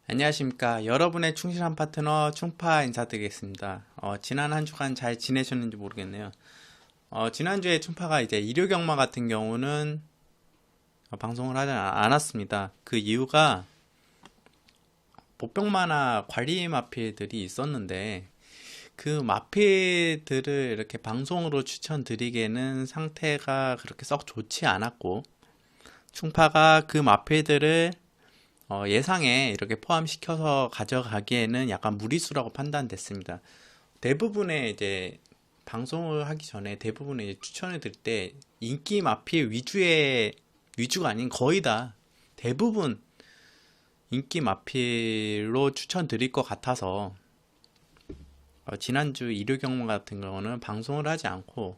안녕하십니까. 여러분의 충실한 파트너 충파 인사드리겠습니다. 지난 한 주간 잘 지내셨는지 모르겠네요. 지난주에 충파가 이제 일요경마 같은 경우는 방송을 하지 않았습니다. 그 이유가 보병마나 관리 마필들이 있었는데 그 마필들을 이렇게 방송으로 추천드리기에는 상태가 그렇게 썩 좋지 않았고 충파가 그 마필들을 예상에 이렇게 포함시켜서 가져가기에는 약간 무리수라고 판단됐습니다. 대부분의 이제 방송을 하기 전에 대부분의 이제 추천을 드릴 때 인기 마필 위주가 아닌 거의 다 대부분 인기 마필로 추천드릴 것 같아서 지난주 일요 경마 같은 경우는 방송을 하지 않고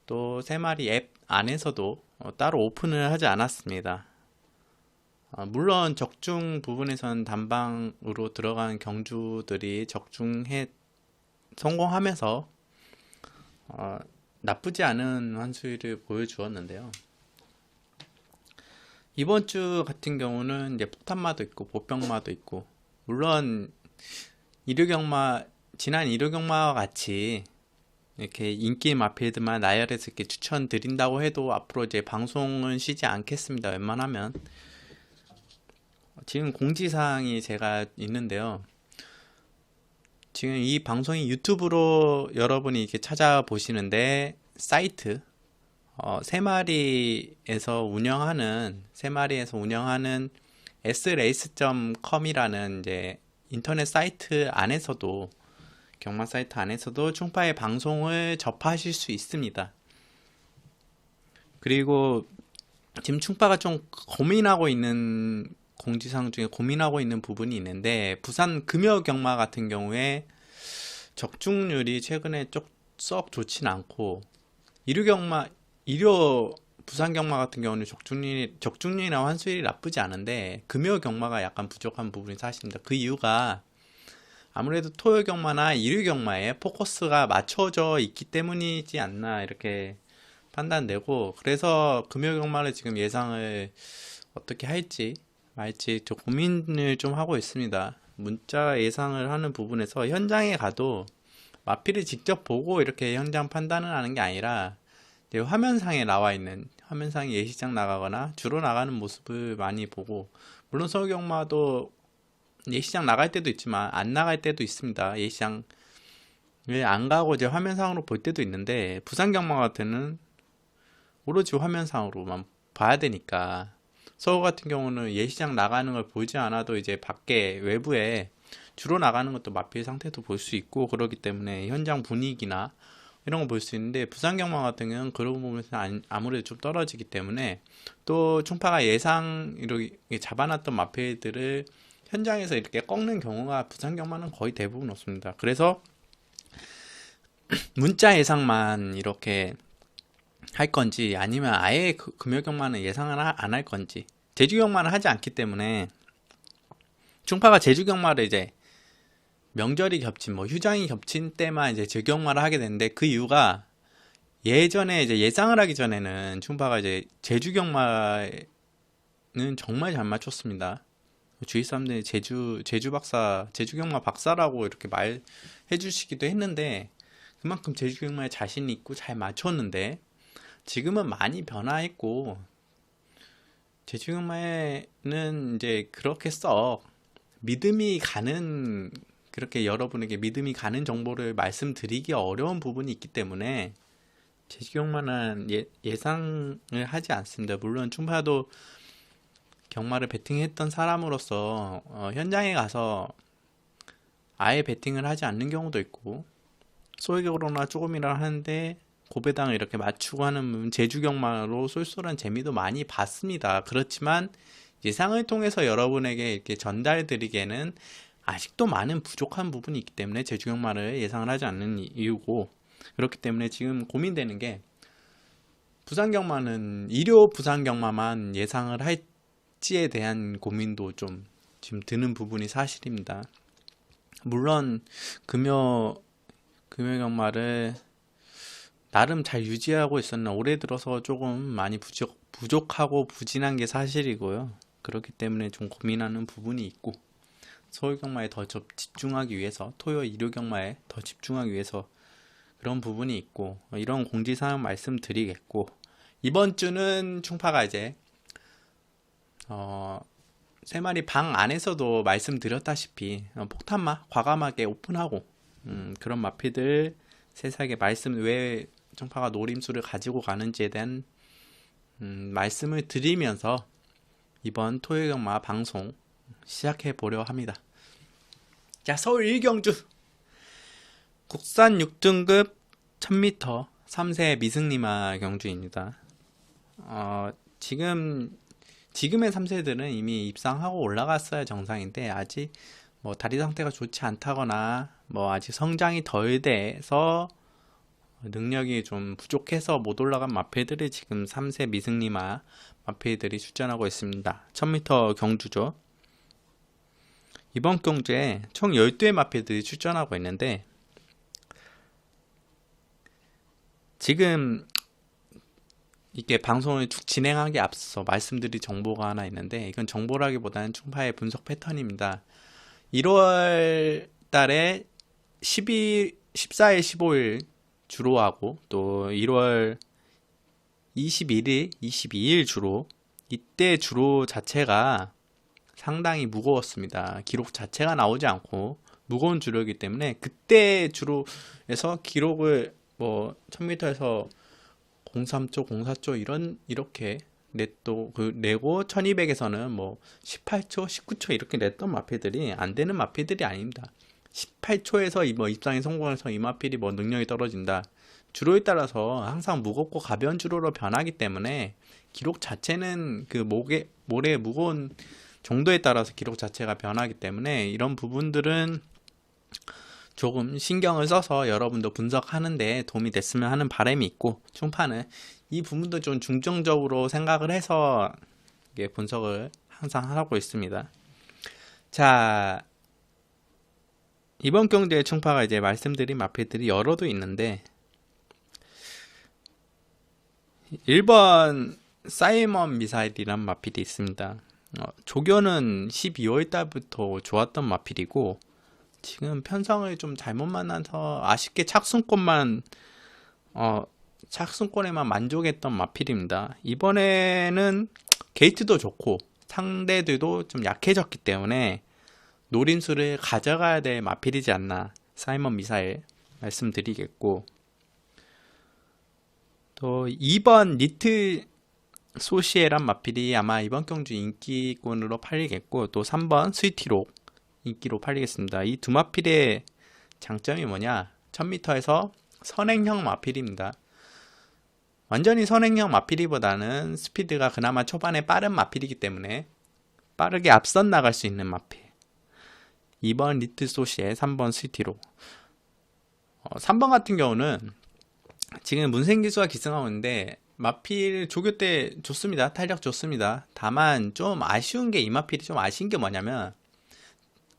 또 세 마리 앱 안에서도 따로 오픈을 하지 않았습니다. 물론 적중 부분에선 단방으로 들어간 경주들이 적중해 성공하면서 나쁘지 않은 환수율을 보여주었는데요. 이번 주 같은 경우는 이제 폭탄마도 있고 보병마도 있고 물론 일요경마 지난 일요경마와 같이 이렇게 인기 마필드만 나열해서 이렇게 추천드린다고 해도 앞으로 이제 방송은 쉬지 않겠습니다. 웬만하면 지금 공지사항이 제가 있는데요. 지금 이 방송이 유튜브로 여러분이 이렇게 찾아보시는데 사이트 세 마리에서 운영하는 srace.com이라는 이제 인터넷 사이트 안에서도 경마 사이트 안에서도 충파의 방송을 접하실 수 있습니다. 그리고 지금 충파가 좀 고민하고 있는 공지사항 중에 고민하고 있는 부분이 있는데 부산 금요경마 같은 경우에 적중률이 최근에 썩 좋진 않고 일요 부산경마 같은 경우는 적중률이나 환수율이 나쁘지 않은데 금요경마가 약간 부족한 부분이 사실입니다. 그 이유가 아무래도 토요경마나 일요경마에 포커스가 맞춰져 있기 때문이지 않나 이렇게 판단되고 그래서 금요경마를 지금 예상을 어떻게 할지 말지 저 고민을 좀 하고 있습니다. 문자 예상을 하는 부분에서 현장에 가도 마필을 직접 보고 이렇게 현장 판단을 하는 게 아니라 이제 화면상에 예시장 나가거나 주로 나가는 모습을 많이 보고 물론 서울경마도 예시장 나갈 때도 있지만 안 나갈 때도 있습니다. 예시장을 안 가고 이제 화면상으로 볼 때도 있는데 부산경마 같은 오로지 화면상으로만 봐야 되니까 서울 같은 경우는 예시장 나가는 걸 보지 않아도 이제 밖에 외부에 주로 나가는 것도 마필 상태도 볼 수 있고 그러기 때문에 현장 분위기나 이런 거 볼 수 있는데 부산 경마 같은 경우는 그런 부분에서 아무래도 좀 떨어지기 때문에 또 충파가 예상 이렇게 잡아놨던 마필들을 현장에서 이렇게 꺾는 경우가 부산 경마는 거의 대부분 없습니다. 그래서 문자 예상만 이렇게 할 건지 아니면 아예 금요 경마는 예상을 안 할 건지 제주 경마는 하지 않기 때문에 충파가 제주 경마를 이제 명절이 겹친 휴장이 겹친 때만 이제 제경마를 하게 되는데 그 이유가 예전에 이제 예상을 하기 전에는 충파가 이제 제주 경마는 정말 잘 맞췄습니다. 주위 사람들이 제주 박사, 제주 경마 박사라고 이렇게 말해 주시기도 했는데 그만큼 제주 경마에 자신 있고 잘 맞췄는데 지금은 많이 변화했고 제주 경마에는 이제 그렇게 썩 믿음이 가는 그렇게 여러분에게 믿음이 가는 정보를 말씀드리기 어려운 부분이 있기 때문에 제주경마는 예상을 하지 않습니다. 물론 충파도 경마를 베팅했던 사람으로서 현장에 가서 아예 베팅을 하지 않는 경우도 있고 소액으로나 조금이라 하는데 고배당을 이렇게 맞추고 하는 제주경마로 쏠쏠한 재미도 많이 봤습니다. 그렇지만 예상을 통해서 여러분에게 이렇게 전달드리기에는 아직도 많은 부족한 부분이 있기 때문에 제주경마를 예상을 하지 않는 이유고 그렇기 때문에 지금 고민되는 게 부산경마는 일요 부산경마만 예상을 할지에 대한 고민도 좀 지금 드는 부분이 사실입니다. 물론 금요경마를 나름 잘 유지하고 있었나 올해 들어서 조금 많이 부족하고 부진한 게 사실이고요. 그렇기 때문에 좀 고민하는 부분이 있고, 서울 경마에 더 집중하기 위해서, 토요 일요 경마에 더 집중하기 위해서 그런 부분이 있고, 이런 공지사항 말씀드리겠고, 이번 주는 충파가 이제 세 마리 방 안에서도 말씀드렸다시피 폭탄마 과감하게 오픈하고, 그런 마피들 세세하게 말씀, 왜 충파가 노림수를 가지고 가는지에 대한 말씀을 드리면서 이번 토요일 경마 방송 시작해 보려 합니다. 자, 서울 1경주 국산 6등급 1000m 3세 미승리마 경주입니다. 지금의 3세들은 이미 입상하고 올라갔어야 정상인데, 아직 뭐 다리 상태가 좋지 않다거나 뭐 아직 성장이 덜 돼서 능력이 좀 부족해서 못 올라간 마필들이 지금 3세 미승리마 마필들이 출전하고 있습니다. 1000m 경주죠. 이번 경주에 총 12의 마필들이 출전하고 있는데, 지금 이게 방송을 쭉 진행하기 앞서 말씀드릴 정보가 하나 있는데, 이건 정보라기보다는 충파의 분석 패턴입니다. 1월 달에 14일, 15일 주로 하고, 또 1월 21일, 22일 주로, 이때 주로 자체가 상당히 무거웠습니다. 기록 자체가 나오지 않고 무거운 주로이기 때문에, 그때 주로에서 기록을 뭐 1000m에서 03초, 04초 이렇게 내고 1200에서는 뭐 18초, 19초 이렇게 냈던 마필들이 안 되는 마필들이 아닙니다. 18초에서 뭐 입상에 성공해서 이 마필이 뭐 능력이 떨어진다. 주로에 따라서 항상 무겁고 가벼운 주로로 변하기 때문에 기록 자체는 그 모래의 무거운 정도에 따라서 기록 자체가 변하기 때문에, 이런 부분들은 조금 신경을 써서 여러분도 분석하는데 도움이 됐으면 하는 바람이 있고, 충파는 이 부분도 좀 중점적으로 생각을 해서 분석을 항상 하고 있습니다. 자, 이번 경주에 충파가 이제 말씀드린 마필들이 여러도 있는데, 1번 사이먼 미사일이란 마필이 있습니다. 조교는 12월 달부터 좋았던 마필이고, 지금 편성을 좀 잘못 만나서 아쉽게 착순권에만 만족했던 마필입니다. 이번에는 게이트도 좋고 상대들도 좀 약해졌기 때문에 노림수를 가져가야 될 마필이지 않나, 사이먼 미사일 말씀드리겠고, 또 2번 리틀 소시에란 마필이 아마 이번 경주 인기권으로 팔리겠고, 또 3번 스위티록 인기로 팔리겠습니다. 이 두 마필의 장점이 뭐냐, 1000m에서 선행형 마필입니다. 완전히 선행형 마필이보다는 스피드가 그나마 초반에 빠른 마필이기 때문에 빠르게 앞선 나갈 수 있는 마필. 2번 리틀 소시에, 3번 스위티록. 3번 같은 경우는 지금 문생기수가 기승하고 있는데, 마필 조교 때 좋습니다. 탄력 좋습니다. 다만 좀 아쉬운 게, 이 마필이 좀 아쉬운 게 뭐냐면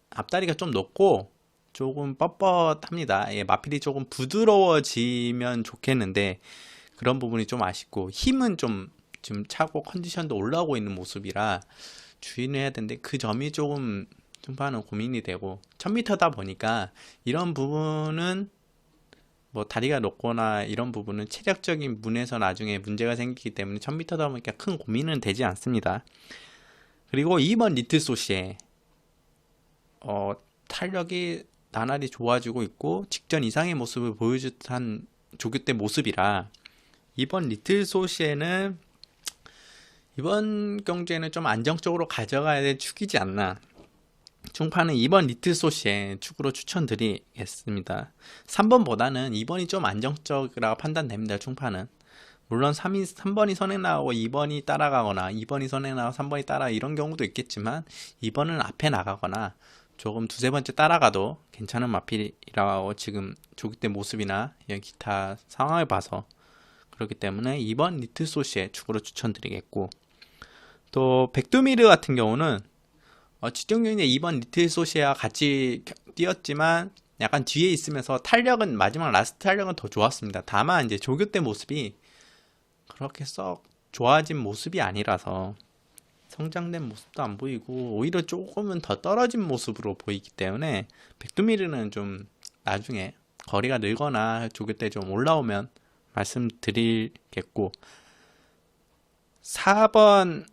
앞다리가 좀 높고 조금 뻣뻣합니다. 마필이 조금 부드러워지면 좋겠는데 그런 부분이 좀 아쉽고, 힘은 좀 지금 차고 컨디션도 올라오고 있는 모습이라 주의를 해야 되는데, 그 점이 조금 충파는 고민이 되고, 1000m다 보니까 이런 부분은 뭐 다리가 높거나 이런 부분은 체력적인 면에서 나중에 문제가 생기기 때문에 1000m다 보니까 큰 고민은 되지 않습니다. 그리고 2번 리틀 소시에 탄력이 나날이 좋아지고 있고 직전 이상의 모습을 보여주듯한 조교 때 모습이라, 이번 리틀 소시에는 이번 경주에는 좀 안정적으로 가져가야 될 축이지 않나. 충파는 2번 리틀 소시에 축으로 추천드리겠습니다. 3번보다는 2번이 좀 안정적이라고 판단됩니다. 충파는 물론 3번이 선행 나가고 2번이 따라가거나 2번이 선행 나가고 3번이 따라 이런 경우도 있겠지만, 2번은 앞에 나가거나 조금 두세 번째 따라가도 괜찮은 마필이라고 지금 조기 때 모습이나 이런 기타 상황을 봐서 그렇기 때문에 2번 리틀 소시에 축으로 추천드리겠고, 또 백두미르 같은 경우는 직경륜에 2번 리틀 소시와 같이 뛰었지만 약간 뒤에 있으면서 탄력은, 마지막 라스트 탄력은 더 좋았습니다. 다만 이제 조교 때 모습이 그렇게 썩 좋아진 모습이 아니라서 성장된 모습도 안 보이고 오히려 조금은 더 떨어진 모습으로 보이기 때문에 백두미르는 좀 나중에 거리가 늘거나 조교 때 좀 올라오면 말씀드리겠고, 4번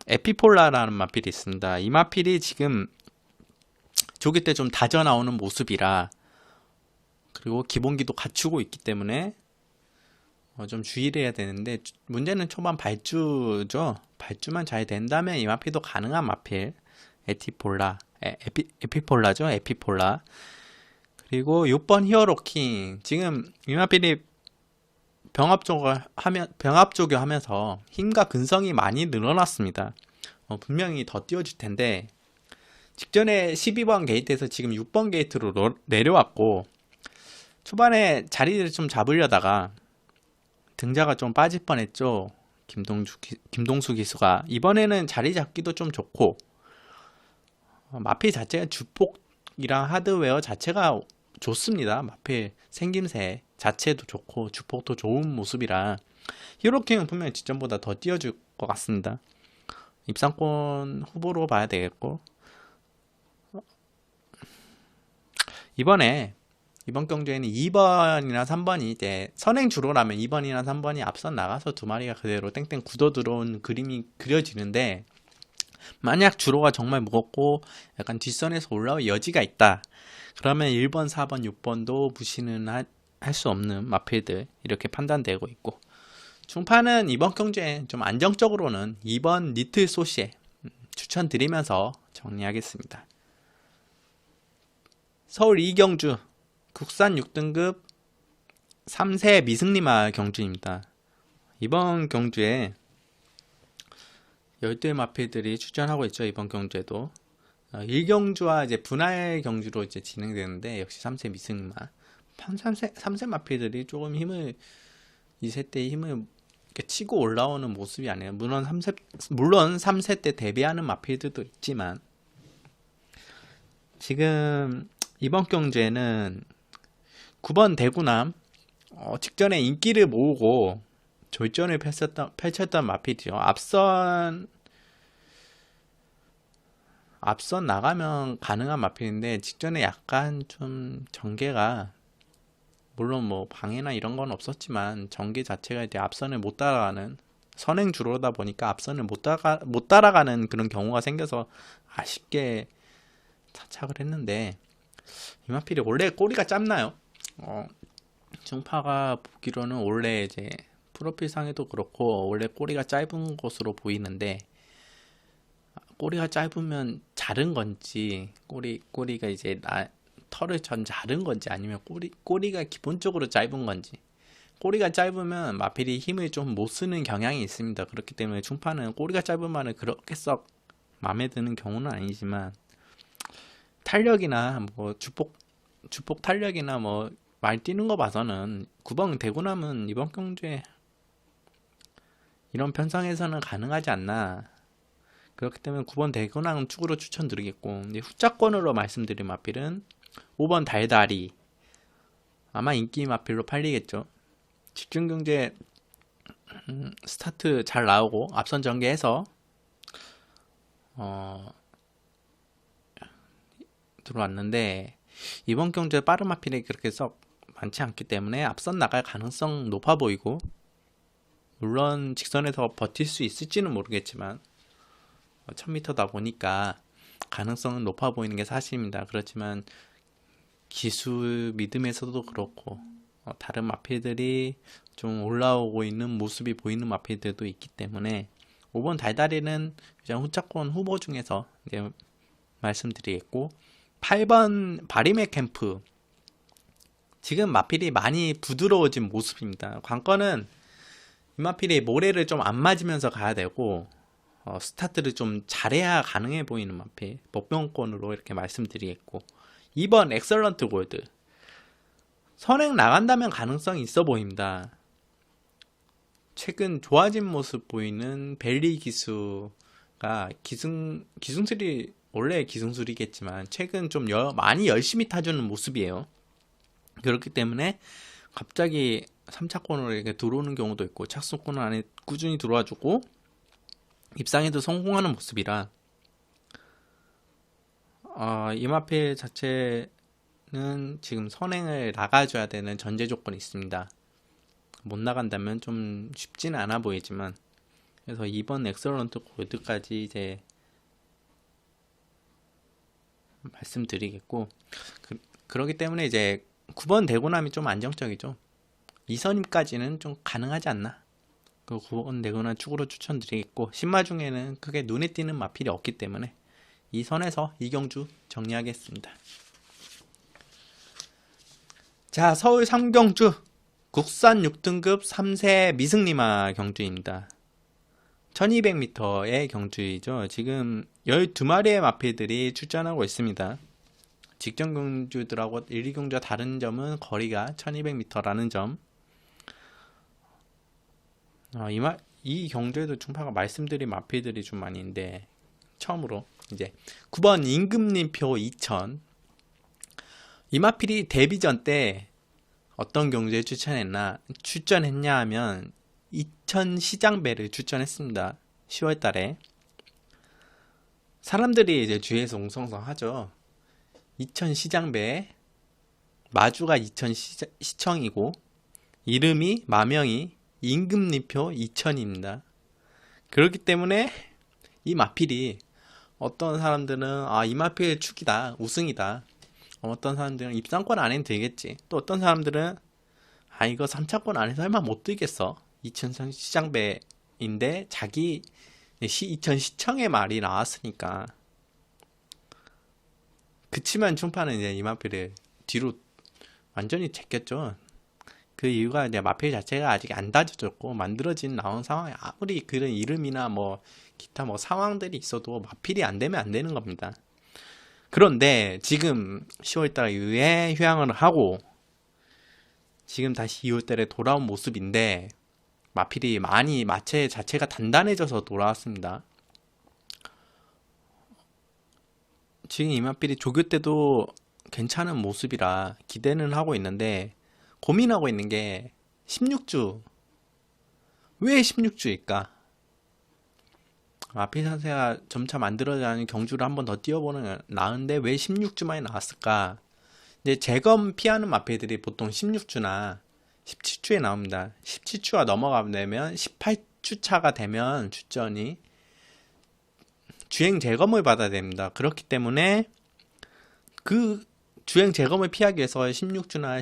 에피폴라라는 마필이 있습니다. 이 마필이 지금 조교 때 좀 다져 나오는 모습이라, 그리고 기본기도 갖추고 있기 때문에 좀 주의를 해야 되는데, 문제는 초반 발주죠. 발주만 잘 된다면 이 마필도 가능한 마필. 에피폴라죠. 에피폴라. 그리고 6번 히어로킹. 지금 이 마필이 병합조교 하면서 힘과 근성이 많이 늘어났습니다. 분명히 더 띄워줄 텐데, 직전에 12번 게이트에서 지금 6번 게이트로 내려왔고, 초반에 자리를 좀 잡으려다가 등자가 좀 빠질 뻔했죠. 김동수 기수가. 이번에는 자리 잡기도 좀 좋고, 마필 자체가 주폭이랑 하드웨어 자체가 좋습니다. 마필 생김새 자체도 좋고 주폭도 좋은 모습이라 히어로킹은 분명히 직전보다 더 띄워줄 것 같습니다. 입상권 후보로 봐야 되겠고, 이번 경주에는 2번이나 3번이 이제 선행 주로라면 2번이나 3번이 앞선 나가서 두 마리가 그대로 땡땡 굳어 들어온 그림이 그려지는데, 만약 주로가 정말 무겁고 약간 뒷선에서 올라올 여지가 있다, 그러면 1번, 4번, 6번도 무시는 할 수 없는 마필들 이렇게 판단되고 있고, 중파는 이번 경주에 좀 안정적으로는 2번 리틀 소시에 추천드리면서 정리하겠습니다. 서울 2경주 국산 6등급 3세 미승리마 경주입니다. 이번 경주에 12의 마필들이 출전하고 있죠. 이번 경주에도 1경주와 이제 분할 경주로 이제 진행되는데, 역시 3세 미승리마 3세 마필들이 조금 힘을, 2세 때 힘을 이렇게 치고 올라오는 모습이 아니에요. 물론 3세 때 데뷔하는 마필들도 있지만, 지금 이번 경주에는 9번 대구남 직전에 인기를 모으고 졸전을 펼쳤던 마필이죠. 앞선 나가면 가능한 마필인데, 직전에 약간 좀 전개가, 물론 뭐 방해나 이런 건 없었지만 전개 자체가 이제 앞선을 못 따라가는, 선행 주로다 보니까 앞선을 못 따라가는 그런 경우가 생겨서 아쉽게 차착을 했는데, 이 마필이 원래 꼬리가 짧나요? 중파가 보기로는 원래 이제 프로필상에도 그렇고 원래 꼬리가 짧은 것으로 보이는데, 꼬리가 짧으면 자른 건지, 꼬리가 이제 털을 전 자른 건지, 아니면 꼬리가 기본적으로 짧은 건지. 꼬리가 짧으면 마필이 힘을 좀 못 쓰는 경향이 있습니다. 그렇기 때문에 중파는 꼬리가 짧은 말은 그렇게 썩 마음에 드는 경우는 아니지만, 탄력이나 뭐 주폭 탄력이나 뭐 말 뛰는 거 봐서는 9번 대구남은 이번 경주에 이런 편성에서는 가능하지 않나. 그렇기 때문에 9번 대구남 축으로 추천드리겠고, 이제 후자권으로 말씀드린 마필은 5번 달다리, 아마 인기 마필로 팔리겠죠. 집중경제 스타트 잘 나오고 앞선 전개해서 들어왔는데, 이번 경주에 빠른 마필이 그렇게 썩 많지 않기 때문에 앞선 나갈 가능성 높아 보이고, 물론 직선에서 버틸 수 있을지는 모르겠지만 1000m다 보니까 가능성은 높아 보이는 게 사실입니다. 그렇지만 기술 믿음에서도 그렇고 다른 마필들이 좀 올라오고 있는 모습이 보이는 마필들도 있기 때문에 5번 달다리는 그냥 후차권 후보 중에서 이제 말씀드리겠고, 8번 바리메 캠프, 지금 마필이 많이 부드러워진 모습입니다. 관건은 이 마필이 모래를 좀 안 맞으면서 가야 되고, 스타트를 좀 잘해야 가능해 보이는 마필, 복병권으로 이렇게 말씀드리겠고, 2번 엑설런트 골드, 선행 나간다면 가능성이 있어 보입니다. 최근 좋아진 모습 보이는 벨리 기수가 기승술이 원래 기승술이겠지만 최근 좀 많이 열심히 타주는 모습이에요. 그렇기 때문에 갑자기 3차권으로 이렇게 들어오는 경우도 있고, 착수권 안에 꾸준히 들어와주고, 입상에도 성공하는 모습이라 이마필 자체는 지금 선행을 나가줘야 되는 전제 조건이 있습니다. 못 나간다면 좀 쉽지는 않아 보이지만, 그래서 이번 엑설런트 골드까지 이제 말씀드리겠고, 그러기 때문에 이제 9번 대고남이 좀 안정적이죠. 2선임까지는 좀 가능하지 않나. 그 9번 대고남 축으로 추천드리겠고, 신마 중에는 크게 눈에 띄는 마필이 없기 때문에 이 선에서 이경주 정리하겠습니다. 자, 서울 3경주 국산 6등급 3세 미승리마 경주입니다. 1200m의 경주이죠. 지금 12마리의 마필들이 출전하고 있습니다. 직전 경주들하고 1, 2경주와 다른 점은 거리가 1200m라는 점. 이 경주에도 중파가 말씀드린 마필들이 좀 많이 있는데, 처음으로 이제 9번 임금님표 2000. 이 마필이 데뷔전 때 어떤 경주에 출전했냐 하면 2000 시장배를 출전했습니다. 10월 달에. 사람들이 이제 주위에서 웅성성하죠. 2000 시장배, 마주가 2000 시청이고 이름이 마명이 임금님표 2000입니다. 그렇기 때문에 이 마필이 어떤 사람들은 이 마필 축이다, 우승이다. 어떤 사람들은 입상권 안에는 들겠지. 또 어떤 사람들은 이거 3차권 안에 설마 못 들겠어. 2000 시장배인데 자기 2000 시청의 말이 나왔으니까. 그치만 충파는 이제 이 마필을 뒤로 완전히 제꼈죠. 그 이유가 이제 마필 자체가 아직 안 다져졌고 만들어진 나온 상황에 아무리 그런 이름이나 뭐 기타 뭐 상황들이 있어도 마필이 안 되면 안 되는 겁니다. 그런데 지금 10월달 이후에 휴양을 하고 지금 다시 2월달에 돌아온 모습인데 마필이 많이 마체 자체가 단단해져서 돌아왔습니다. 지금 이 마필이 조교 때도 괜찮은 모습이라 기대는 하고 있는데 고민하고 있는 게 16주. 왜 16주일까? 마필 상세가 점차 만들어가는 경주를 한번 더 뛰어보는 게 나은데 왜 16주만이 나왔을까? 이제 재검 피하는 마필들이 보통 16주나 17주에 나옵니다. 17주가 넘어가면 18주차가 되면 출전이 주행 재검을 받아야 됩니다. 그렇기 때문에 그 주행 재검을 피하기 위해서 16주나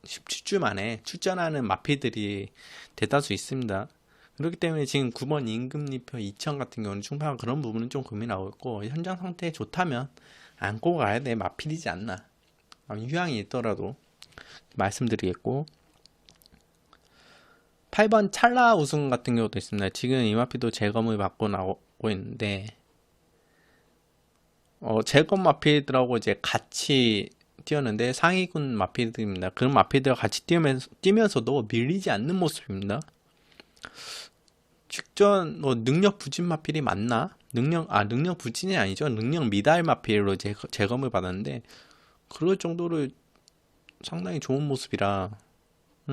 17주 만에 출전하는 마필들이 대다수 있습니다. 그렇기 때문에 지금 9번 임금님표 2000 같은 경우는 충분한 그런 부분은 좀 고민하고 있고, 현장 상태 좋다면 안고 가야 돼 마필이지 않나. 휴양이 있더라도 말씀드리겠고, 8번 찰나 우승 같은 경우도 있습니다. 지금 이 마필도 재검을 받고 나오고 있는데 재검 마필들하고 이제 같이 뛰었는데 상위군 마필들입니다. 그런 마필들과 같이 뛰면서도 밀리지 않는 모습입니다. 직전 능력 부진 마필이 맞나? 능력 부진이 아니죠. 능력 미달 마필로 재검을 받았는데 그럴 정도로 상당히 좋은 모습이라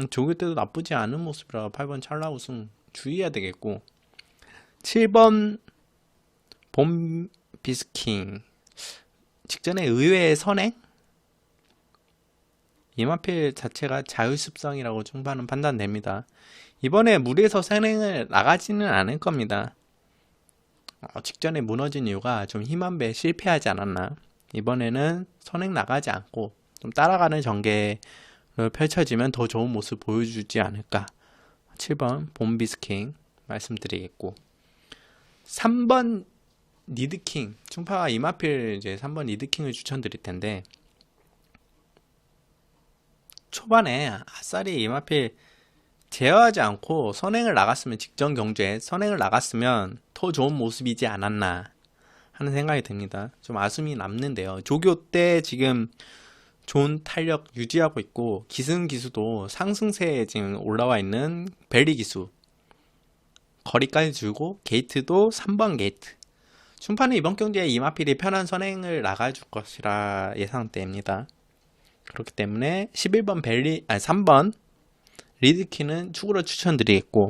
조교 때도 나쁘지 않은 모습이라 8번 찰나 우승 주의해야 되겠고, 7번 봄 비스킹 직전에 의외의 선행? 이마필 자체가 자율습성이라고 충분한 판단됩니다. 이번에 무리해서 선행을 나가지는 않을 겁니다. 직전에 무너진 이유가 좀 힘한 배에 실패하지 않았나. 이번에는 선행 나가지 않고 좀 따라가는 전개를 펼쳐지면 더 좋은 모습 보여주지 않을까. 7번 봄비스킹 말씀드리겠고, 3번 니드킹, 충파가 이마필 이제 3번 니드킹을 추천드릴 텐데, 초반에 아싸리 이마필 제어하지 않고 선행을 나갔으면, 직전 경주에 선행을 나갔으면 더 좋은 모습이지 않았나 하는 생각이 듭니다. 좀 아쉬움이 남는데요. 조교 때 지금 좋은 탄력 유지하고 있고, 기승 기수도 상승세에 지금 올라와 있는 벨리 기수, 거리까지 줄고 게이트도 3번 게이트. 충파는 이번 경기에 이마필이 편한 선행을 나가줄 것이라 예상됩니다. 그렇기 때문에 11번 3번 리드키는 축으로 추천드리겠고,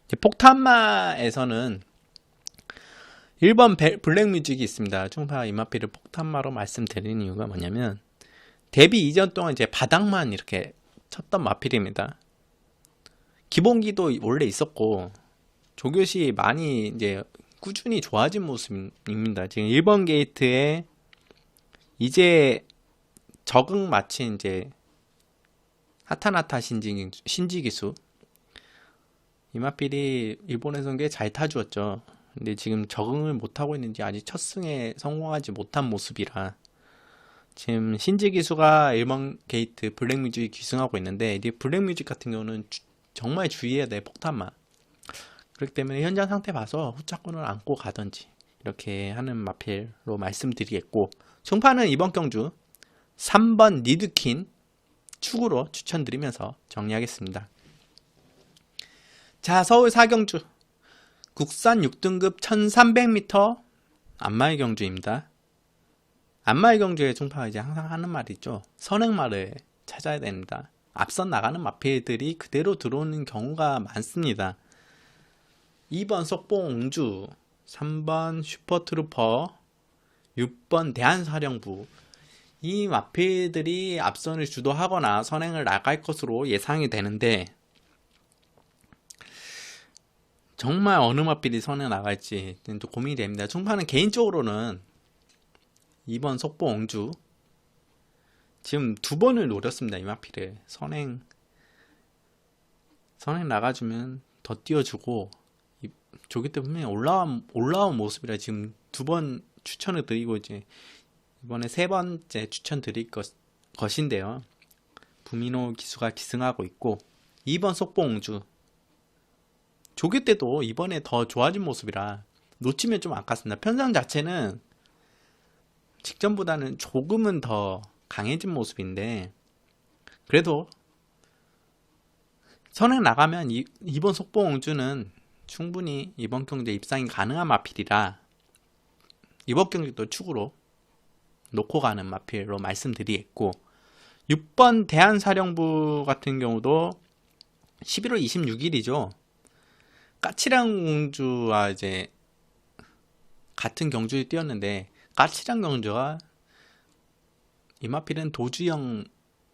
이제 폭탄마에서는 1번 블랙뮤직이 있습니다. 충파 이마피를 폭탄마로 말씀드리는 이유가 뭐냐면 데뷔 이전 동안 이제 바닥만 이렇게 쳤던 마필입니다. 기본기도 원래 있었고 조교시 많이 이제 꾸준히 좋아진 모습입니다. 지금 1번 게이트에 이제 적응 마친 이제 하타나타 신지기수 이마필이 일본에서는 꽤 잘 타주었죠. 근데 지금 적응을 못하고 있는지 아직 첫 승에 성공하지 못한 모습이라 지금 신지기수가 1번 게이트 블랙뮤직이 귀승하고 있는데 이제 블랙뮤직 같은 경우는 정말 주의해야 돼. 폭탄만. 그렇기 때문에 현장 상태 봐서 후차권을 안고 가든지 이렇게 하는 마필로 말씀드리겠고, 승파는 이번 경주 3번 니드킨 축으로 추천드리면서 정리하겠습니다. 자, 서울 4경주 국산 6등급 1300m 안마의 경주입니다. 안마의 경주의 충파가 이제 항상 하는 말이 있죠. 선행마를 찾아야 됩니다. 앞선 나가는 마필들이 그대로 들어오는 경우가 많습니다. 2번 속봉옹주, 3번 슈퍼트루퍼, 6번 대한사령부, 이 마필들이 앞선을 주도하거나 선행을 나갈 것으로 예상이 되는데 정말 어느 마필이 선행 나갈지 또 고민이 됩니다. 충파는 개인적으로는 2번 속봉옹주 지금 2번을 노렸습니다. 이 마필을 선행 나가주면 더 띄워주고 조기 때 분명히 올라온 모습이라 지금 2번 추천을 드리고 이제 이번에 3번째 추천 드릴 것인데요. 부미노 기수가 기승하고 있고 2번 속봉옹주 조기 때도 이번에 더 좋아진 모습이라 놓치면 좀 아깝습니다. 편성 자체는 직전보다는 조금은 더 강해진 모습인데 그래도 선행 나가면 이번 속봉옹주는 충분히 이번 경기에 입상이 가능한 마필이라 이번 경기도 축으로 놓고 가는 마필로 말씀드리겠고, 6번 대한사령부 같은 경우도 11월 26일이죠. 까치랑 공주와 이제 같은 경주에 뛰었는데 까치랑 경주가 이 마필은 도주형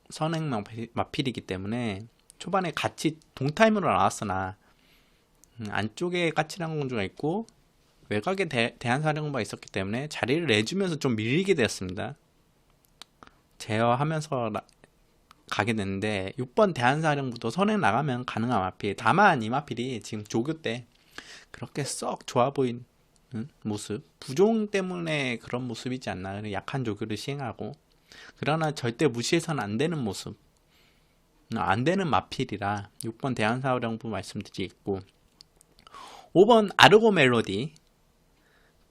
선행 마필이기 때문에 초반에 같이 동타임으로 나왔으나 안쪽에 까치랑 공주가 있고 외곽에 대한사령부가 있었기 때문에 자리를 내주면서 좀 밀리게 되었습니다. 제어하면서 가게 됐는데 6번 대한사령부도 선행 나가면 가능한 마필. 다만 이 마필이 지금 조교 때 그렇게 썩 좋아 보이는 모습, 부종 때문에 그런 모습이지 않나. 약한 조교를 시행하고 그러나 절대 무시해서는 안 되는 모습, 안 되는 마필이라 6번 대한사령부 말씀드리겠고, 5번 아르고 멜로디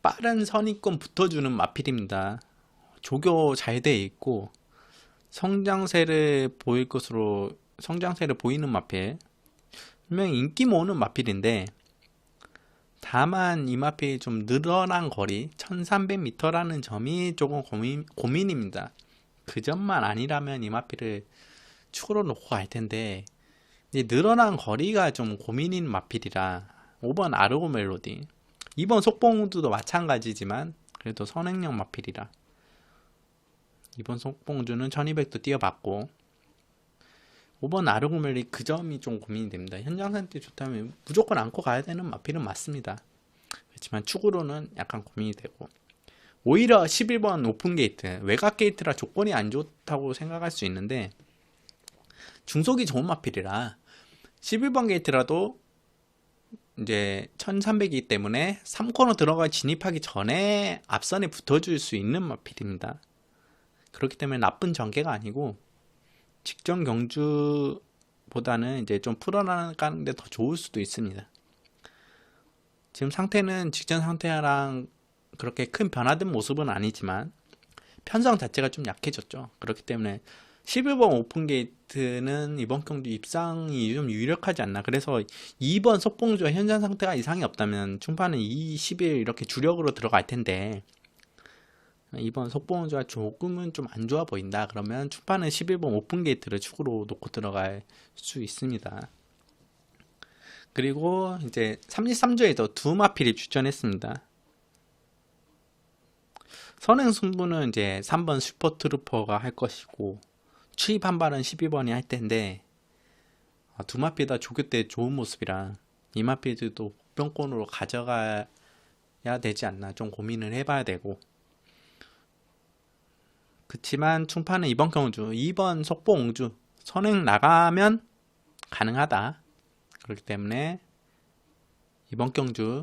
빠른 선입권 붙어주는 마필입니다. 조교 잘 돼 있고 성장세를 보이는 마필, 분명히 인기 모으는 마필인데 다만 이 마필이 좀 늘어난 거리 1300m라는 점이 조금 고민입니다. 그 점만 아니라면 이 마필을 축으로 놓고 갈 텐데 이제 늘어난 거리가 좀 고민인 마필이라 5번 아르고 멜로디, 2번 속봉우주도 마찬가지지만 그래도 선행력 마필이라 2번 속봉우주는 1200도 뛰어봤고 5번 아르고 멜로디 그 점이 좀 고민이 됩니다. 현장 상태 좋다면 무조건 안고 가야 되는 마필은 맞습니다. 그렇지만 축으로는 약간 고민이 되고, 오히려 11번 오픈 게이트, 외곽 게이트라 조건이 안 좋다고 생각할 수 있는데 중속이 좋은 마필이라 11번 게이트라도 이제 1300이기 때문에 3코너 들어가 진입하기 전에 앞선에 붙어줄 수 있는 마필입니다. 그렇기 때문에 나쁜 전개가 아니고 직전 경주보다는 이제 좀 풀어나가는데 더 좋을 수도 있습니다. 지금 상태는 직전 상태랑 그렇게 큰 변화된 모습은 아니지만 편성 자체가 좀 약해졌죠. 그렇기 때문에 11번 오픈게이트는 이번 경주 입상이 좀 유력하지 않나. 그래서 2번 속봉주와 현장 상태가 이상이 없다면 충파는 20일 이렇게 주력으로 들어갈 텐데 이번 속봉주가 조금은 좀 안 좋아 보인다. 그러면 충파는 11번 오픈게이트를 축으로 놓고 들어갈 수 있습니다. 그리고 이제 33조에도 두 마필이 출전했습니다. 선행 승부는 이제 3번 슈퍼트루퍼가 할 것이고 추입 한 발은 12번이 할 텐데 두 마필 다 조교 때 좋은 모습이라 이 마필들도 복병권으로 가져가야 되지 않나 좀 고민을 해봐야 되고, 그치만 충파는 이번 경주 2번 속보옹주 선행 나가면 가능하다. 그렇기 때문에 이번 경주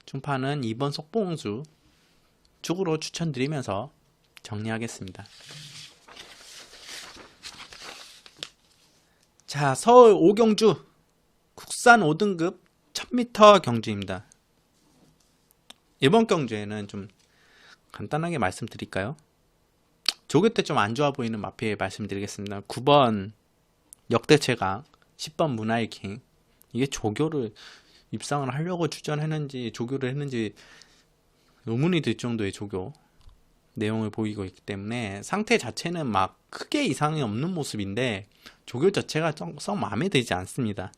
충파는 2번 속보옹주 쪽으로 추천드리면서 정리하겠습니다. 자, 서울 5경주 국산 5등급 1000m 경주입니다. 이번 경주에는 좀 간단하게 말씀드릴까요? 조교 때 좀 안 좋아 보이는 마필 말씀드리겠습니다. 9번 역대 최강, 10번 문화일킹. 이게 조교를 입상을 하려고 추천했는지 조교를 했는지 의문이 들 정도의 조교 내용을 보이고 있기 때문에 상태 자체는 막 크게 이상이 없는 모습인데 조교 자체가 썩 마음에 들지 않습니다.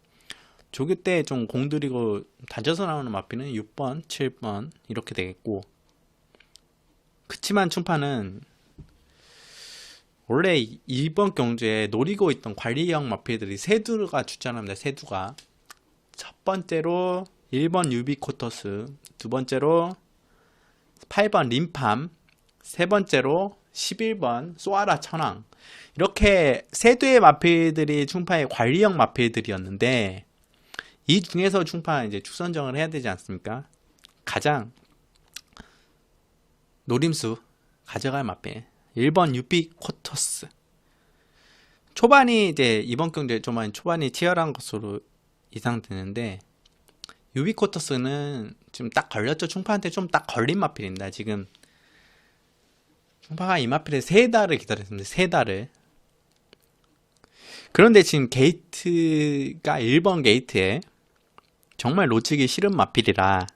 조교 때 좀 공들이고 다져서 나오는 마필은 6번, 7번 이렇게 되겠고, 그치만 충파는 원래 이번 경주에 노리고 있던 관리형 마필들이 세두가 출전합니다. 세두가 첫 번째로 1번 유비코터스, 두 번째로 8번 림팜, 세 번째로 11번 소아라 천왕, 이렇게 세두의 마필들이 충파의 관리형 마필들이었는데 이 중에서 충파 이제 축선정을 해야 되지 않습니까? 가장 노림수 가져갈 마필 1번 유비코터스. 초반이 이제 이번 경주에 초반이 치열한 것으로 예상되는데 유비코터스는 지금 딱 걸렸죠. 충파한테 좀 딱 걸린 마필입니다. 지금 충파가 이 마필에 3달을 기다렸습니다. 3달을. 그런데 지금 게이트가 1번 게이트에 정말 놓치기 싫은 마필이라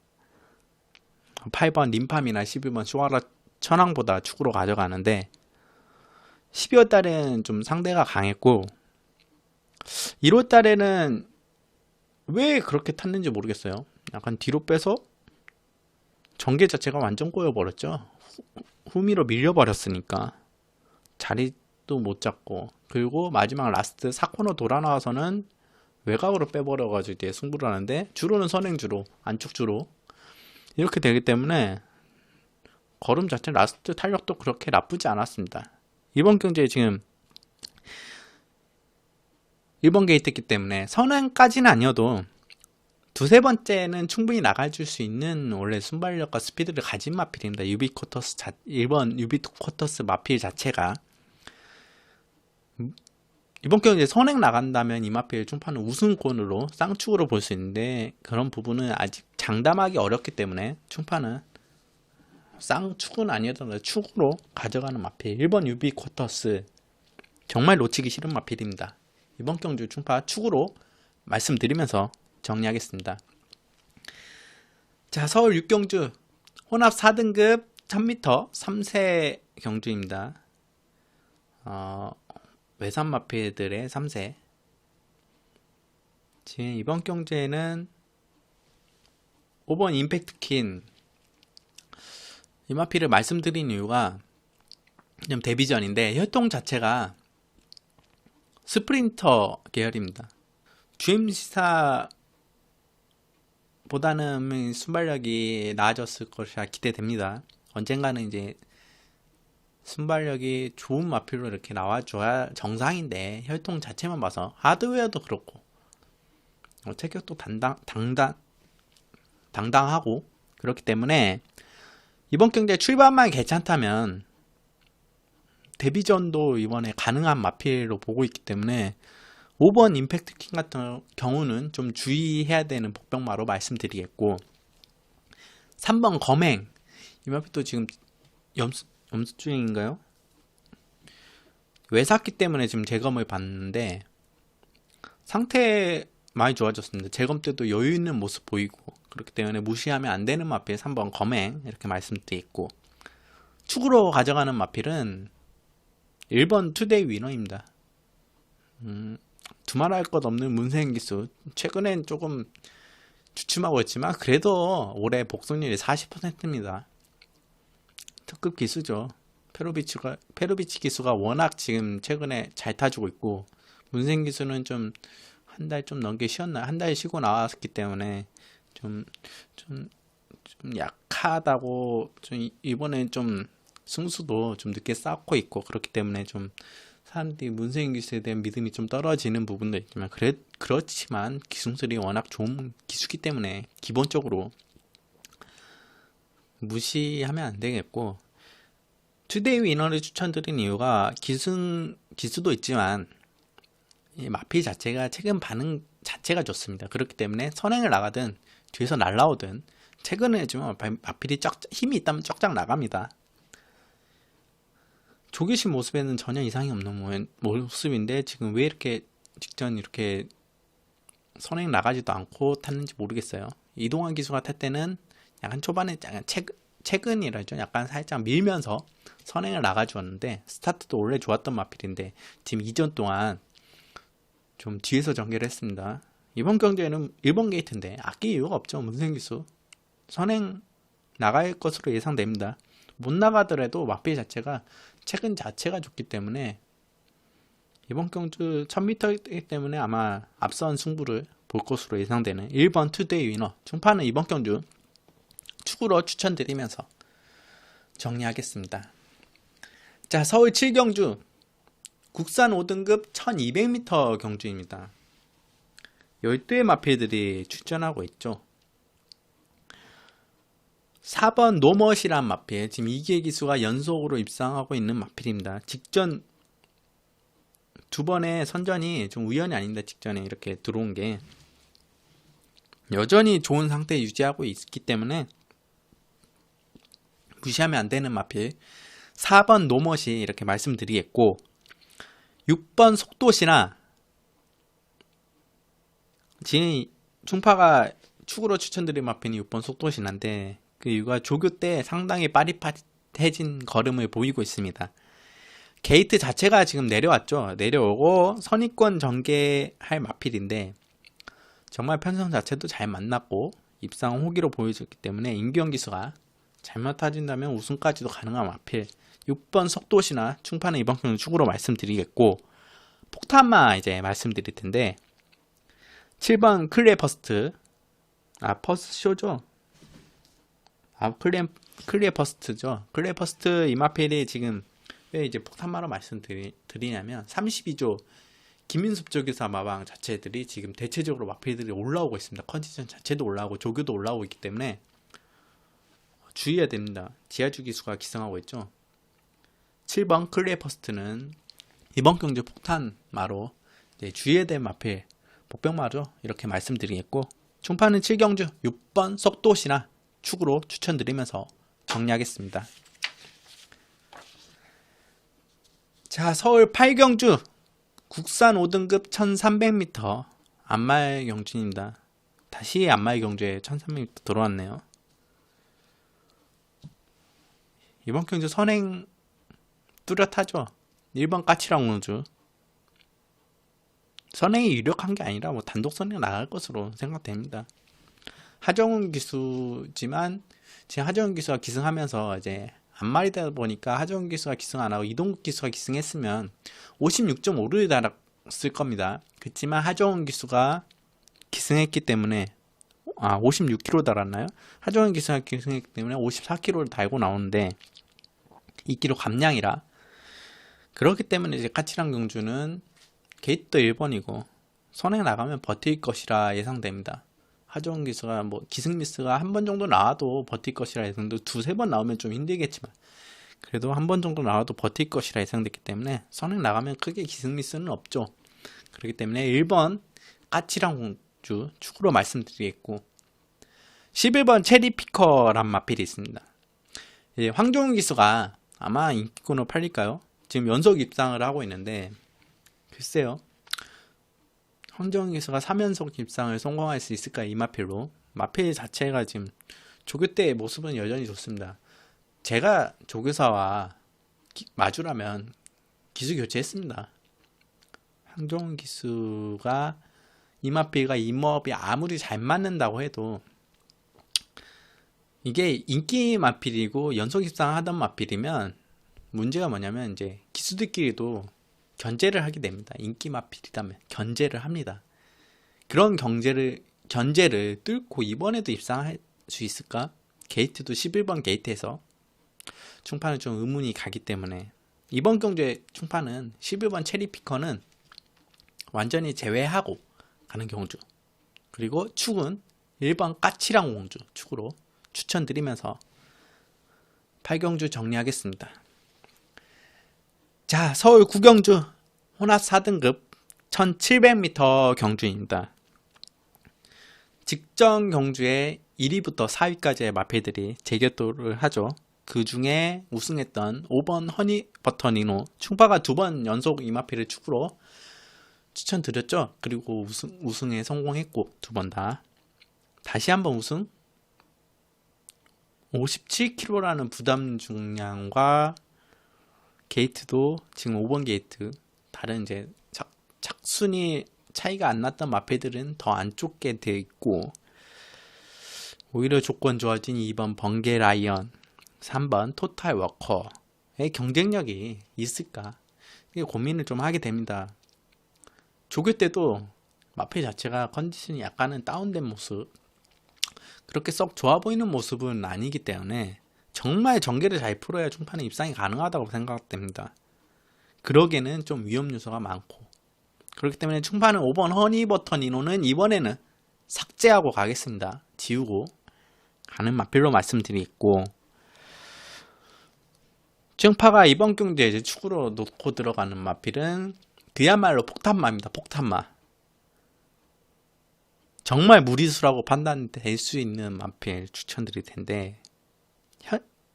8번 림팜이나 11번 쇼아라 천왕보다 축으로 가져가는데 12월 달에는 좀 상대가 강했고 1월 달에는 왜 그렇게 탔는지 모르겠어요. 약간 뒤로 빼서 전개 자체가 완전 꼬여버렸죠. 후미로 밀려버렸으니까 자리도 못 잡고, 그리고 마지막 라스트 4코너 돌아 나와서는 외곽으로 빼버려가지고 이제 승부를 하는데 주로는 선행주로 안축주로 이렇게 되기 때문에 걸음 자체 라스트 탄력도 그렇게 나쁘지 않았습니다. 이번 경주에 지금 1번 게이트였기 때문에 선행까지는 아니어도 두세 번째는 충분히 나가줄 수 있는 원래 순발력과 스피드를 가진 마필입니다. 유비코터스 1번 유비코터스 마필 자체가 이번 경주에 선행 나간다면 이 마필 충파는 우승권으로 쌍축으로 볼 수 있는데 그런 부분은 아직 장담하기 어렵기 때문에 충파는 쌍축은 아니어도 축으로 가져가는 마필 1번 유비코터스 정말 놓치기 싫은 마필입니다. 이번 경주 충파 축으로 말씀드리면서 정리하겠습니다. 자, 서울 6경주 혼합 4등급 1000m 3세 경주입니다. 외산 마필들의 3세. 지금 이번 경주에는 5번 임팩트킨 이 마필을 말씀드린 이유가 좀 데뷔전인데 혈통 자체가 스프린터 계열입니다. GMC사 보다는 순발력이 나아졌을 것이라 기대됩니다. 언젠가는 이제 순발력이 좋은 마필로 이렇게 나와줘야 정상인데 혈통 자체만 봐서 하드웨어도 그렇고 체격도 당당하고 그렇기 때문에 이번 경기에 출발만 괜찮다면 데뷔전도 이번에 가능한 마필로 보고 있기 때문에 5번 임팩트 킹 같은 경우는 좀 주의해야 되는 복병마로 말씀드리겠고, 3번 검행 이 마필도 지금 염수 중인가요? 외샀기 때문에 지금 재검을 봤는데 상태 많이 좋아졌습니다. 재검 때도 여유 있는 모습 보이고, 그렇기 때문에 무시하면 안 되는 마필 3번 검행 이렇게 말씀드리겠고, 축으로 가져가는 마필은 1번 투데이 위너입니다. 두말할 것 없는 문세인 기수. 최근엔 조금 주춤하고 있지만 그래도 올해 복속률이 40%입니다. 특급 기수죠. 페로비치 기수가 워낙 지금 최근에 잘 타주고 있고, 문세인 기수는 좀 한 달 좀 넘게 쉬었나, 한 달 쉬고 나왔기 때문에 좀, 좀, 좀 약하다고, 좀 이번엔 좀 승수도 좀 늦게 쌓고 있고, 그렇기 때문에 좀 사람들이 문세인 기수에 대한 믿음이 좀 떨어지는 부분도 있지만, 그렇지만 기술들이 워낙 좋은 기수기 때문에 기본적으로 무시하면 안 되겠고, 투데이 위너를 추천드린 이유가 기수도 있지만 이 마필 자체가 최근 반응 자체가 좋습니다. 그렇기 때문에 선행을 나가든 뒤에서 날라오든 최근에 해주면 마필이 힘이 있다면 쫙쫙 나갑니다. 조기신 모습에는 전혀 이상이 없는 모습인데 지금 왜 이렇게 직전 이렇게 선행 나가지도 않고 탔는지 모르겠어요. 이동환 기수가 탈 때는 약간 초반에 약간 최근이라죠. 약간 살짝 밀면서 선행을 나가주었는데 스타트도 원래 좋았던 마필인데 지금 이전 동안 좀 뒤에서 전개를 했습니다. 이번 경기에는 1번 게이트인데 아낄 이유가 없죠. 문세인 기수 선행 나갈 것으로 예상됩니다. 못 나가더라도 마필 자체가 최근 자체가 좋기 때문에 이번 경주 1000m이기 때문에 아마 앞선 승부를 볼 것으로 예상되는 1번 투데이 위너 중파는 이번 경주 축으로 추천드리면서 정리하겠습니다. 자, 서울 7경주 국산 5등급 1200m 경주입니다. 12의 마필들이 출전하고 있죠. 4번 노멋이란 마필, 지금 2개 기수가 연속으로 입상하고 있는 마필입니다. 직전 두 번의 선전이 좀 우연이 아닙니다. 직전에 이렇게 들어온 게 여전히 좋은 상태 유지하고 있기 때문에 무시하면 안 되는 마필. 4번 노멋이 이렇게 말씀드리겠고 6번 속도시나 지금 충파가 축으로 추천드린 마필이 6번 속도시나인데 그 이유가 조교 때 상당히 빠릿빠릿해진 걸음을 보이고 있습니다. 게이트 자체가 지금 내려왔죠. 내려오고 선입권 전개할 마필인데 정말 편성 자체도 잘 만났고 입상 호기로 보여줬기 때문에 임기영 기수가 잘못 타진다면 우승까지도 가능한 마필. 6번 속도시나 충파는 이번 경기 축으로 말씀드리겠고 폭탄마 이제 말씀드릴 텐데 7번 클리어 퍼스트 퍼스쇼죠. 클리어 퍼스트죠. 클리어 퍼스트 이 마필이 지금 왜 이제 폭탄마로 말씀드리냐면 32조 김민섭 조교사 마방 자체들이 지금 대체적으로 마필들이 올라오고 있습니다. 컨디션 자체도 올라오고 조교도 올라오고 있기 때문에 주의해야 됩니다. 지하주 기수가 기승하고 있죠. 7번 클리어 퍼스트는 이번 경주 폭탄마로 주의해야 될 마필 복병마죠. 이렇게 말씀드리겠고 충파는 7경주 6번 속도시나 축으로 추천드리면서 정리하겠습니다. 자, 서울 8경주 국산 5등급 1300m 안말 경주입니다. 다시 안말 경주에 1300m 들어왔네요. 이번 경주 선행 뚜렷하죠. 1번 까치랑 우주 선행이 유력한 게 아니라 뭐 단독 선행 나갈 것으로 생각됩니다. 하정훈 기수지만 지금 하정훈 기수가 기승하면서 이제 안말이다 보니까 하정훈 기수가 기승 안 하고 이동국 기수가 기승했으면 56.5를 달았을 겁니다. 그렇지만 하정훈 기수가 기승했기 때문에 56km 달았나요? 하정훈 기수가 기승했기 때문에 54km를 달고 나오는데 2km 감량이라 그렇기 때문에 이제 까치랑 경주는 게이트도 1번이고 선행 나가면 버틸 것이라 예상됩니다. 하정훈 기수가 뭐 기승 미스가 한 번 정도 나와도 버틸 것이라 예상되고 두세 번 나오면 좀 힘들겠지만 그래도 한 번 정도 나와도 버틸 것이라 예상됐기 때문에 선행 나가면 크게 기승 미스는 없죠. 그렇기 때문에 1번 까치랑 공주 축으로 말씀드리겠고 11번 체리피커란 마필이 있습니다. 황종훈 기수가 아마 인기권으로 팔릴까요? 지금 연속 입상을 하고 있는데 글쎄요. 황정훈 기수가 3연속 입상을 성공할 수 있을까 이 마필로. 마필 자체가 지금 조교 때의 모습은 여전히 좋습니다. 제가 조교사와 마주라면 기수 교체했습니다. 황정훈 기수가 이 마필과 이 모업이 아무리 잘 맞는다고 해도 이게 인기 마필이고 연속 입상하던 마필이면 문제가 뭐냐면 이제 기수들끼리도 견제를 하게 됩니다. 인기 마필이라면 견제를 합니다. 그런 견제를 뚫고 이번에도 입상할 수 있을까? 게이트도 11번 게이트에서 충판은 좀 의문이 가기 때문에 이번 경주의 충판은 11번 체리피커는 완전히 제외하고 가는 경주, 그리고 축은 1번 까치랑 공주 축으로 추천드리면서 8경주 정리하겠습니다. 자, 서울 9경주 혼합 4등급 1700m 경주입니다. 직전 경주에 1위부터 4위까지의 마필들이 재결도를 하죠. 그 중에 우승했던 5번 허니버터니노 충파가 2번 연속 이 마필을 축으로 추천드렸죠. 그리고 우승에 성공했고 2번 다. 다시 한번 우승 57kg라는 부담 중량과 게이트도 지금 5번 게이트 다른 이제 착순이 차이가 안 났던 마필들은 더 안 쫓게 되어 있고 오히려 조건 좋아진 2번 번개 라이언 3번 토탈 워커의 경쟁력이 있을까 이게 고민을 좀 하게 됩니다. 조교 때도 마필 자체가 컨디션이 약간은 다운된 모습 그렇게 썩 좋아 보이는 모습은 아니기 때문에 정말 전개를 잘 풀어야 충판에 입상이 가능하다고 생각됩니다. 그러기에는 좀 위험 요소가 많고 그렇기 때문에 충판은 5번 허니버터니노는 이번에는 삭제하고 가겠습니다. 지우고 가는 마필로 말씀드리겠고 충파가 이번 경주에 이제 축으로 놓고 들어가는 마필은 그야말로 폭탄마입니다. 폭탄마. 정말 무리수라고 판단될 수 있는 마필 추천드릴 텐데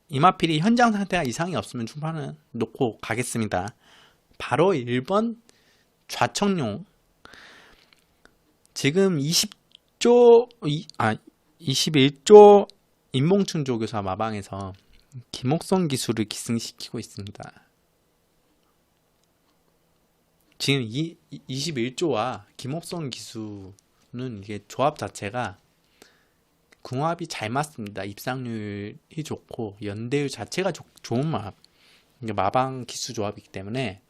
이 마필이 현장 상태가 이상이 없으면 충판은 놓고 가겠습니다. 바로 1번 좌청룡. 지금 21조 인몽춘 조교사 마방에서 김옥성 기수를 기승시키고 있습니다. 지금 21조와 김옥성 기수는 이게 조합 자체가 궁합이 잘 맞습니다. 입상률이 좋고 연대율 자체가 좋은 마방 기수 조합이기 때문에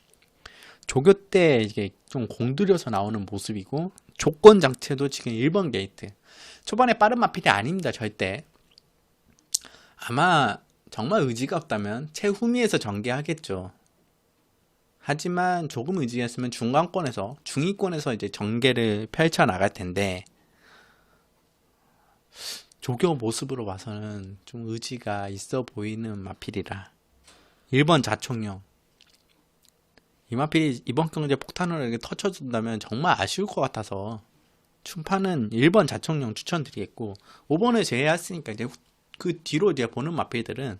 조교 때 이게 좀 공들여서 나오는 모습이고 조건 자체도 지금 1번 게이트 초반에 빠른 마필이 아닙니다. 절대. 아마 정말 의지가 없다면 최후미에서 전개하겠죠. 하지만 조금 의지했으면 중간권에서 중위권에서 이제 전개를 펼쳐 나갈 텐데 조교 모습으로 봐서는 좀 의지가 있어 보이는 마필이라 1번 자총령 이 마필이 이번 경기에 폭탄으로 이렇게 터쳐준다면 정말 아쉬울 것 같아서 충파는 1번 자총령 추천드리겠고 5번을 제외했으니까 이제 그 뒤로 이제 보는 마필들은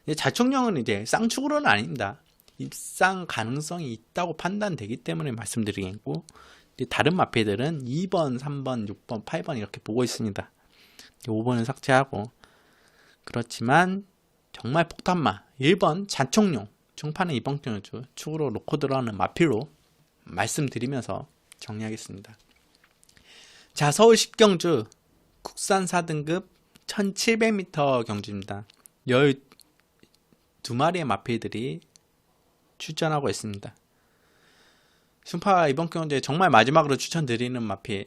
이제 자총령은 이제 쌍축으로는 아닙니다. 입상 가능성이 있다고 판단되기 때문에 말씀드리겠고 다른 마필들은 2번, 3번, 6번, 8번 이렇게 보고 있습니다. 5번을 삭제하고 그렇지만 정말 폭탄마 1번 자총용 충파는 이번 경주 축으로 놓고 들어가는 마필로 말씀드리면서 정리하겠습니다. 자, 서울 10경주 국산 4등급 1700m 경주입니다. 12마리의 마필들이 출전하고 있습니다. 충파가 이번 경주에 정말 마지막으로 추천드리는 마필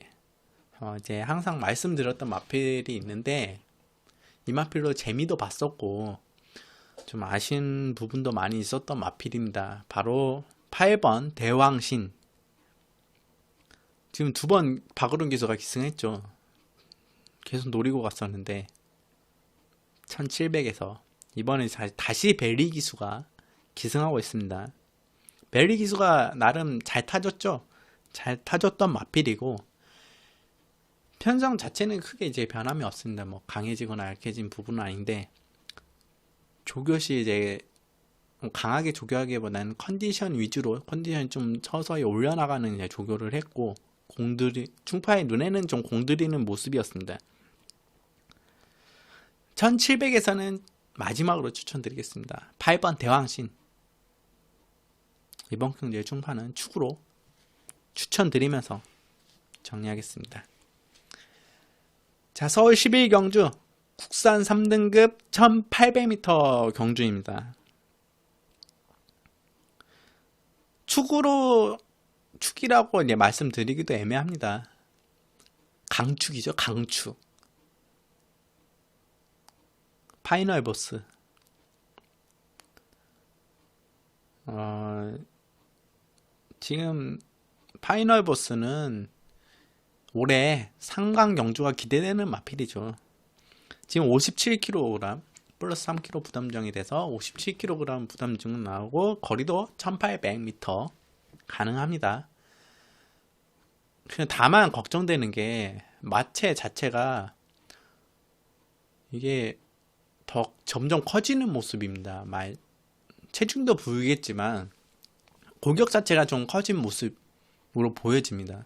이제 항상 말씀드렸던 마필이 있는데 이 마필로 재미도 봤었고 좀 아쉬운 부분도 많이 있었던 마필입니다. 바로 8번 대왕신. 지금 2번 박으론 기수가 기승했죠. 계속 노리고 갔었는데 1700에서 이번에 다시 베리 기수가 기승하고 있습니다. 베리 기수가 나름 잘 타줬죠. 잘 타줬던 마필이고 편성 자체는 크게 이제 변함이 없습니다. 뭐 강해지거나 약해진 부분은 아닌데 조교시 이제 강하게 조교하기보다는 컨디션 위주로 컨디션 좀 서서히 올려나가는 이제 조교를 했고 충파의 눈에는 좀 공들이는 모습이었습니다. 1700에서는 마지막으로 추천드리겠습니다. 8번 대왕신. 이번 경기의 충파는 축으로 추천드리면서 정리하겠습니다. 자, 서울 11경주 국산 3등급 1800m 경주입니다. 축이라고 이제 말씀드리기도 애매합니다. 강축이죠, 강축. 파이널 보스. 지금 파이널 보스는 올해 상강 경주가 기대되는 마필이죠. 지금 57kg 플러스 3kg 부담정이 돼서 57kg 부담증 나오고 거리도 1800m 가능합니다. 다만 걱정되는 게 마체 자체가 이게 더 점점 커지는 모습입니다. 체중도 보이겠지만 골격 자체가 좀 커진 모습으로 보여집니다.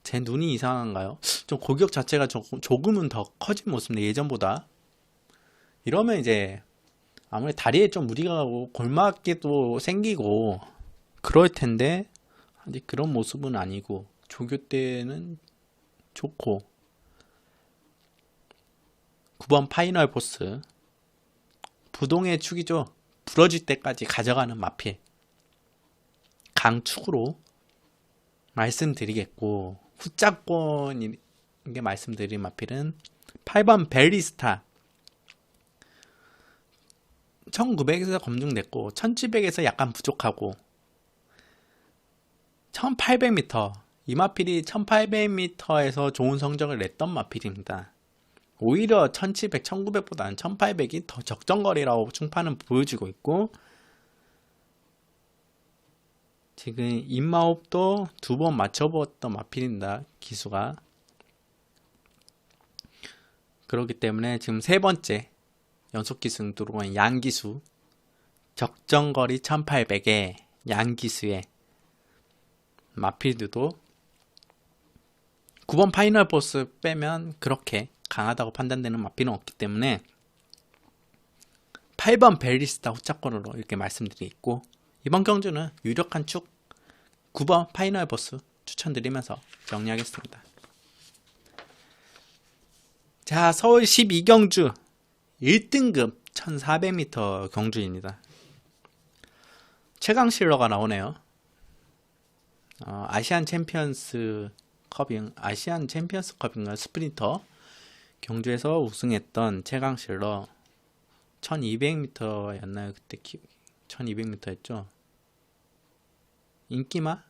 제 눈이 이상한가요? 좀 골격 자체가 조금은 더 커진 모습인데 예전보다. 이러면 이제 아무래도 다리에 좀 무리가 가고 골막이 또 생기고 그럴 텐데 아직 그런 모습은 아니고 조교 때는 좋고 9번 파이널 보스 부동의 축이죠. 부러질 때까지 가져가는 마필 강축으로 말씀드리겠고 후자권인 게 말씀드린 마필은 8번 벨리스타 1900에서 검증됐고 1700에서 약간 부족하고 1800m 이 마필이 1800m에서 좋은 성적을 냈던 마필입니다. 오히려 1700, 1900보다는 1800이 더 적정거리라고 충파는 보여주고 있고 지금 인마홉도 2번 맞춰보았던 마필입니다. 기수가. 그렇기 때문에 지금 3번째 연속기수 들어온 양기수 적정거리 1800에 양기수에 마필드도 9번 파이널 보스 빼면 그렇게 강하다고 판단되는 마필은 없기 때문에 8번 벨리스타 후차권으로 이렇게 말씀드리고 이번 경주는 유력한 축 9번 파이널 보스 추천드리면서 정리하겠습니다. 자, 서울 12경주 1등급 1400m 경주입니다. 최강실러가 나오네요. 아시안 챔피언스 컵인가 스프린터 경주에서 우승했던 최강실러 1200m였나요? 그때 1200m였죠. 인기마?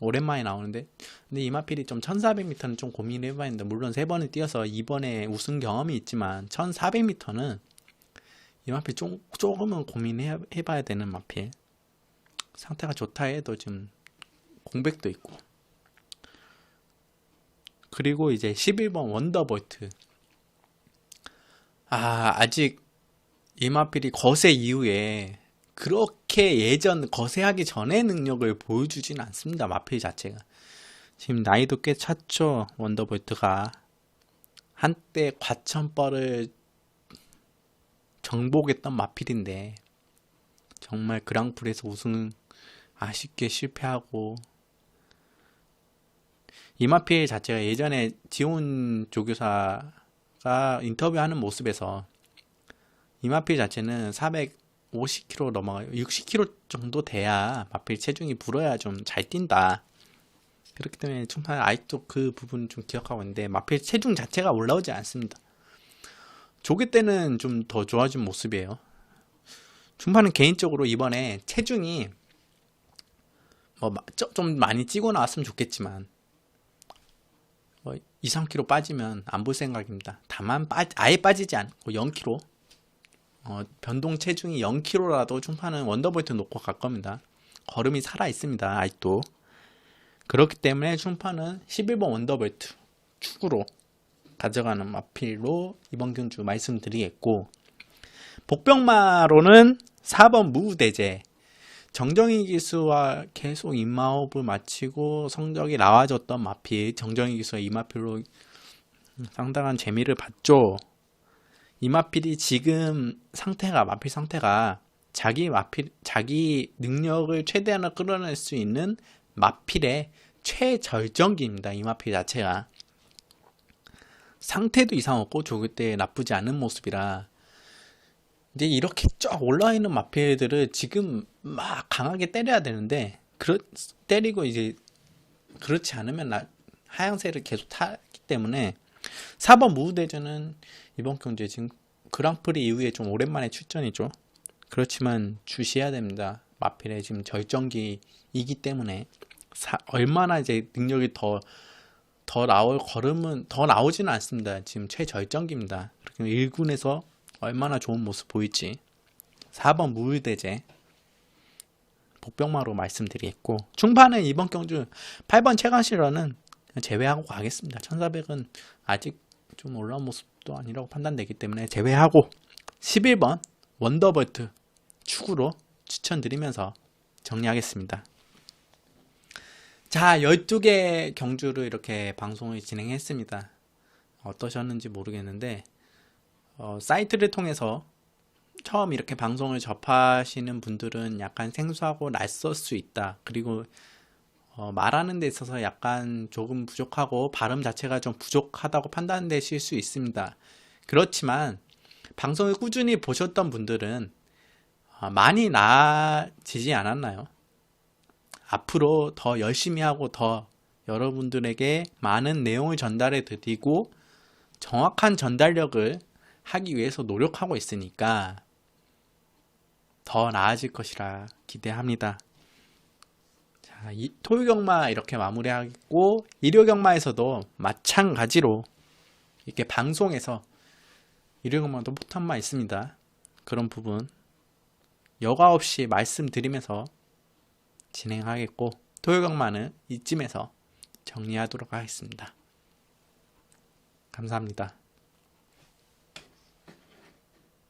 오랜만에 나오는데 근데 이 마필이 좀 1400m는 좀 고민을 해봤는데 물론 3번을 뛰어서 2번에 우승 경험이 있지만 1400m는 이 마필 조금은 고민해봐야 되는 마필. 상태가 좋다 해도 지금 공백도 있고 그리고 이제 11번 원더볼트 아직 이 마필이 거세 이후에 그렇게 예전 거세하기 전의 능력을 보여주진 않습니다. 마필 자체가 지금 나이도 꽤 찼죠. 원더볼트가 한때 과천벌을 정복했던 마필인데 정말 그랑프리에서 우승 아쉽게 실패하고 이 마필 자체가 예전에 지온 조교사가 인터뷰하는 모습에서 이 마필 자체는 450kg 넘어가요. 60kg 정도 돼야 마필 체중이 불어야 좀 잘 뛴다. 그렇기 때문에 충판 아직도 그 부분 좀 기억하고 있는데 마필 체중 자체가 올라오지 않습니다. 조교 때는 좀 더 좋아진 모습이에요. 중판은 개인적으로 이번에 체중이 좀 많이 찌고 나왔으면 좋겠지만 2, 3kg 빠지면 안 볼 생각입니다. 다만 아예 빠지지 않고 0kg 변동 체중이 0kg라도 중판은 원더볼트 놓고 갈 겁니다. 걸음이 살아있습니다. 아직도. 그렇기 때문에 중판은 11번 원더볼트 축으로 가져가는 마필로 이번 경주 말씀드리겠고 복병마로는 4번 무대제 정정희 기수와 계속 인마업을 마치고 성적이 나와줬던 마필 정정희 기수와 이 마필로 상당한 재미를 봤죠. 이 마필이 지금 마필 상태가 자기 능력을 최대한으로 끌어낼 수 있는 마필의 최절정기입니다. 이 마필 자체가 상태도 이상 없고 조교 때 나쁘지 않은 모습이라 이제 이렇게 쫙 올라와 있는 마필들을 지금 막 강하게 때려야 되는데 때리고 이제 그렇지 않으면 하향세를 계속 타기 때문에 4번 무우대전은 이번 경주에 지금 그랑프리 이후에 좀 오랜만에 출전이죠. 그렇지만 주시해야 됩니다. 마필의 지금 절정기이기 때문에 얼마나 이제 능력이 더 나올 걸음은 더 나오지는 않습니다. 지금 최절정기입니다. 그렇게 1군에서 얼마나 좋은 모습 보일지 4번 무울대제 복병마로 말씀드리겠고, 중판은 이번 경주 8번 최강실러는 제외하고 가겠습니다. 1400은 아직 좀 올라온 모습도 아니라고 판단되기 때문에 제외하고 11번 원더볼트 축으로 추천드리면서 정리하겠습니다. 자, 12개 경주를 이렇게 방송을 진행했습니다. 어떠셨는지 모르겠는데 사이트를 통해서 처음 이렇게 방송을 접하시는 분들은 약간 생소하고 낯설 수 있다. 그리고 말하는 데 있어서 약간 조금 부족하고 발음 자체가 좀 부족하다고 판단되실 수 있습니다. 그렇지만 방송을 꾸준히 보셨던 분들은 많이 나아지지 않았나요? 앞으로 더 열심히 하고 더 여러분들에게 많은 내용을 전달해 드리고 정확한 전달력을 하기 위해서 노력하고 있으니까 더 나아질 것이라 기대합니다. 자, 토요경마 이렇게 마무리하고 일요경마에서도 마찬가지로 이렇게 방송에서 일요경마도 포탄마 있습니다. 그런 부분 여과 없이 말씀드리면서 진행하겠고 토요경마는 이쯤에서 정리하도록 하겠습니다. 감사합니다.